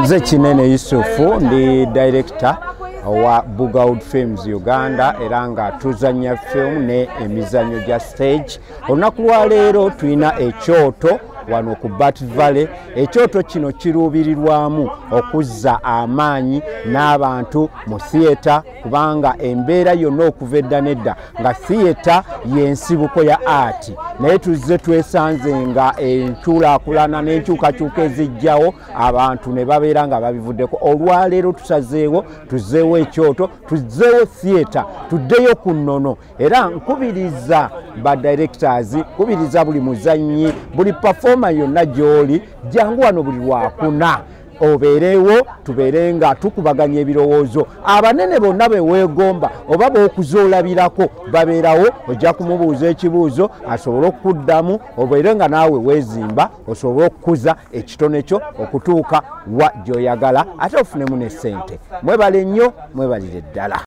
Nze Kinene Yusufu ndi director wa Bugawood Films Uganda era nga tuzanya film ne emizanyo ja stage. Olunaku lwa leero tulina ekyoto wano ku Bat Valley. Ekyoto kino kiruubirirwamu okuzza amaanyi n'abantu mu theatre kubanga embeera yonna okuva edda nedda nga theatre y'ensibuko ya art. Naye tuzze twesanze nga enkulaakulana n'enkyukakyuka ezijjawo abantu ne babeera nga babivuddeko. Olwaleero tusazeewo tuzzeewo ekyoto, tuzzeewo theatre, tuddeyo ku nnono. Era nkubiriza ba directors, nkubiriza buli muzannyi, buli performer yonna gy'oli, jangu wano buli lwakuna obeerewo tubeere nga tukubaganya ebirowoozo. Abanene bonna be weegomba oba b'okuzoolabirako babeerawo, ojja kumubuuza ekibuuzo asobole okuddamu, obeere nga naawe weezimba osobole okukuza ekitone kyo okutuuka wa gy'oyagala ate ofunemu ne ssente. Mwebale nnyo, mwebalire ddala.